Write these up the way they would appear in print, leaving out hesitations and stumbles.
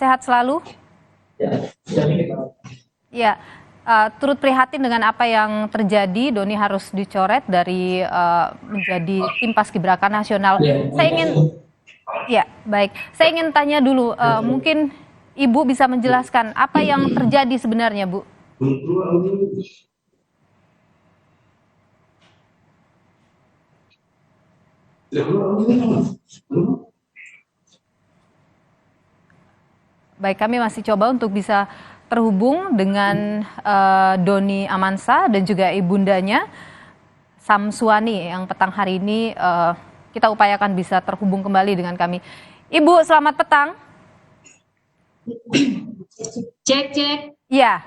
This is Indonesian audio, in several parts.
sehat selalu. Ya, turut prihatin dengan apa yang terjadi. Doni harus dicoret dari menjadi tim Paskibraka nasional. Saya ingin, ya baik. Saya ingin tanya dulu, mungkin Ibu bisa menjelaskan apa yang terjadi sebenarnya, Bu? Baik, kami masih coba untuk bisa terhubung dengan Doni Amansa dan juga ibundanya Samsuani yang petang hari ini kita upayakan bisa terhubung kembali dengan kami. Ibu, selamat petang. Cek. Ya,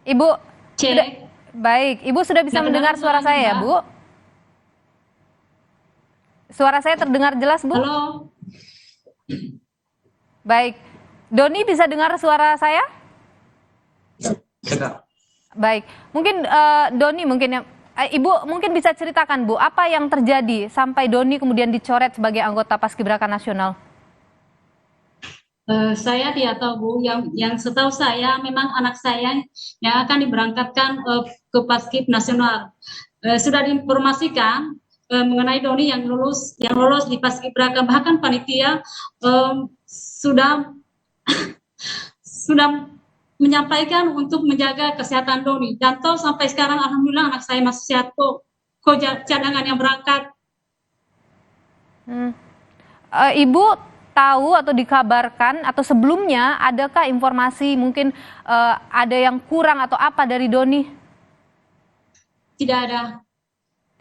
Ibu. Cek. Baik, Ibu sudah bisa mendengar suara saya ya, Bu? Suara saya terdengar jelas, Bu? Halo. Baik, Doni bisa dengar suara saya? Ya. Baik, mungkin Doni mungkin Ibu mungkin bisa ceritakan, Bu, apa yang terjadi sampai Doni kemudian dicoret sebagai anggota Paskibraka nasional? Saya tidak tahu, Bu. Yang setahu saya memang anak saya yang akan diberangkatkan ke Paskib nasional. Sudah diinformasikan mengenai Doni yang lolos di Paskibraka, bahkan panitia sudah menyampaikan untuk menjaga kesehatan Doni. Dan toh sampai sekarang alhamdulillah anak saya masih sehat kok. Cadangan yang berangkat. Ibu tahu atau dikabarkan atau sebelumnya adakah informasi mungkin ada yang kurang atau apa dari Doni? Tidak ada.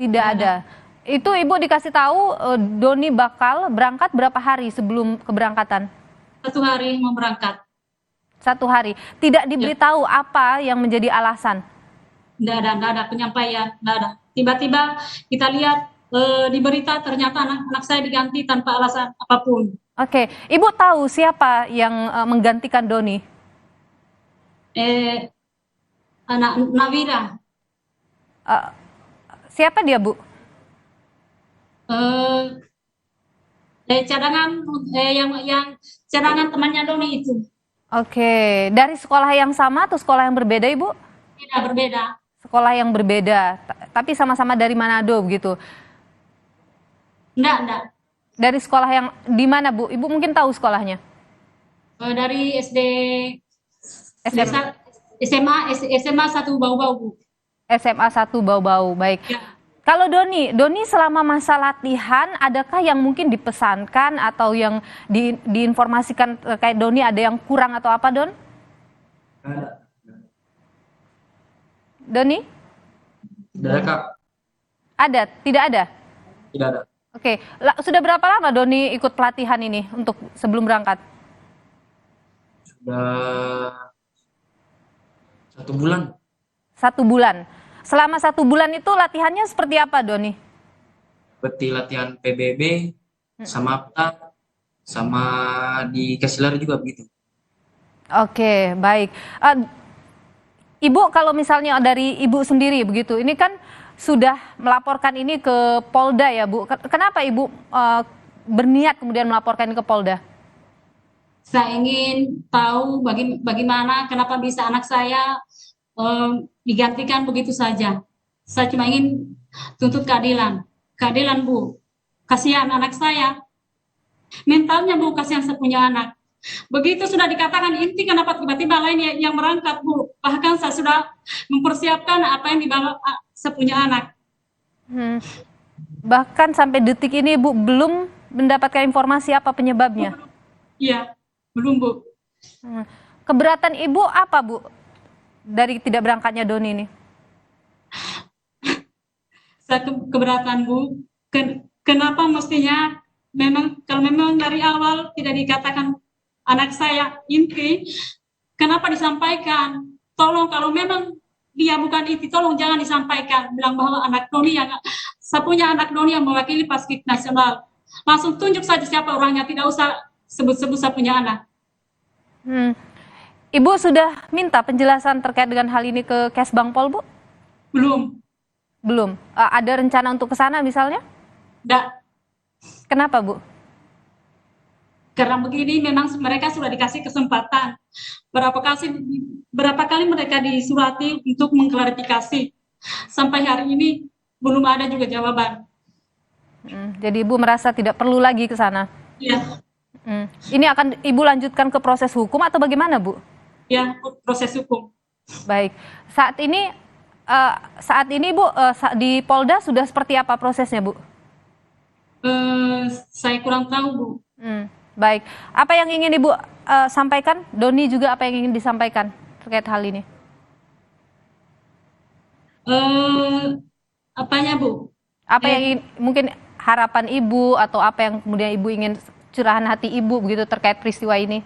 Tidak ada. Itu Ibu dikasih tahu Doni bakal berangkat berapa hari sebelum keberangkatan? 1 hari mau berangkat. 1 hari. Tidak diberitahu apa yang menjadi alasan? Tidak ada penyampaian, tidak ada. Tiba-tiba kita lihat di berita ternyata anak saya diganti tanpa alasan apapun. Oke, Ibu tahu siapa yang menggantikan Doni? Anak Nawira. Siapa dia, Bu? Cadangan yang cadangan temannya Doni itu. Oke, dari sekolah yang sama atau sekolah yang berbeda, Ibu? Tidak, berbeda. Sekolah yang berbeda, tapi sama-sama dari Manado begitu. Enggak. Dari sekolah yang di mana, Bu? Ibu mungkin tahu sekolahnya? Dari SMA. SMA 1 Bau-Bau, Bu. SMA 1 Bau-Bau, baik. Ya. Kalau Doni selama masa latihan, adakah yang mungkin dipesankan atau yang diinformasikan terkait Doni ada yang kurang atau apa, Don? Doni? Tidak ada, Kak. Ada? Tidak ada? Tidak ada. Oke, sudah berapa lama Doni ikut pelatihan ini untuk sebelum berangkat? Sudah 1 bulan. 1 bulan. Selama 1 bulan itu latihannya seperti apa, Doni? Seperti latihan PBB, sama APTA, sama dikasih lari juga begitu. Oke, baik. Ibu, kalau misalnya dari Ibu sendiri begitu, ini kan sudah melaporkan ini ke Polda ya, Bu. Kenapa Ibu berniat kemudian melaporkan ini ke Polda? Saya ingin tahu bagaimana kenapa bisa anak saya digantikan begitu saja. Saya cuma ingin tuntut keadilan. Keadilan, Bu. Kasihan anak saya. Mentalnya, Bu, kasihan saya punya anak. Begitu sudah dikatakan inti, kenapa tiba-tiba lain yang merangkap, Bu. Bahkan saya sudah mempersiapkan apa yang dibawa saya punya anak. Bahkan sampai detik ini, Bu, belum mendapatkan informasi apa penyebabnya? Iya, belum, Bu. Keberatan Ibu apa, Bu, dari tidak berangkatnya Doni ini? Saya keberatan, Bu. Kenapa mestinya kalau memang dari awal tidak dikatakan anak saya inti, kenapa disampaikan? Tolong kalau memang dia bukan inti, tolong jangan disampaikan. Bilang bahwa anak Doni saya punya anak Doni yang mewakili Paskib nasional. Langsung tunjuk saja siapa orangnya, tidak usah sebut-sebut saya punya anak. Ibu sudah minta penjelasan terkait dengan hal ini ke Kesbangpol, Bu? Belum. Ada rencana untuk ke sana misalnya? Tidak. Kenapa, Bu? Karena begini memang mereka sudah dikasih kesempatan. Berapa kali mereka disurati untuk mengklarifikasi. Sampai hari ini belum ada juga jawaban. Jadi Ibu merasa tidak perlu lagi ke sana? Ya, Ini akan Ibu lanjutkan ke proses hukum atau bagaimana, Bu? ya, proses hukum. Baik, saat ini Bu di Polda sudah seperti apa prosesnya, Bu? Saya kurang tahu, Bu. Baik, apa yang ingin Ibu sampaikan? Doni juga apa yang ingin disampaikan terkait hal ini? Apanya, Bu? Apa yang ingin, mungkin harapan Ibu atau apa yang kemudian Ibu ingin curahan hati Ibu begitu terkait peristiwa ini?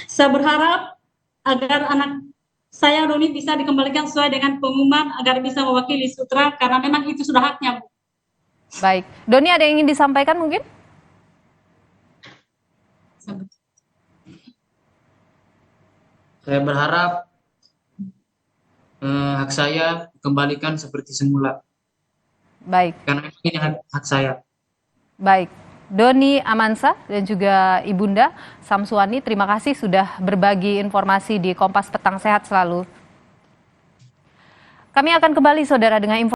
Saya berharap agar anak saya Doni bisa dikembalikan sesuai dengan pengumuman agar bisa mewakili Sutra karena memang itu sudah haknya, Bu. Baik, Doni ada yang ingin disampaikan mungkin? Saya berharap hak saya dikembalikan seperti semula. Baik. Karena ini hak saya. Baik, Doni Amansa dan juga Ibunda Samsuani, terima kasih sudah berbagi informasi di Kompas Petang. Sehat selalu. Kami akan kembali saudara dengan informasi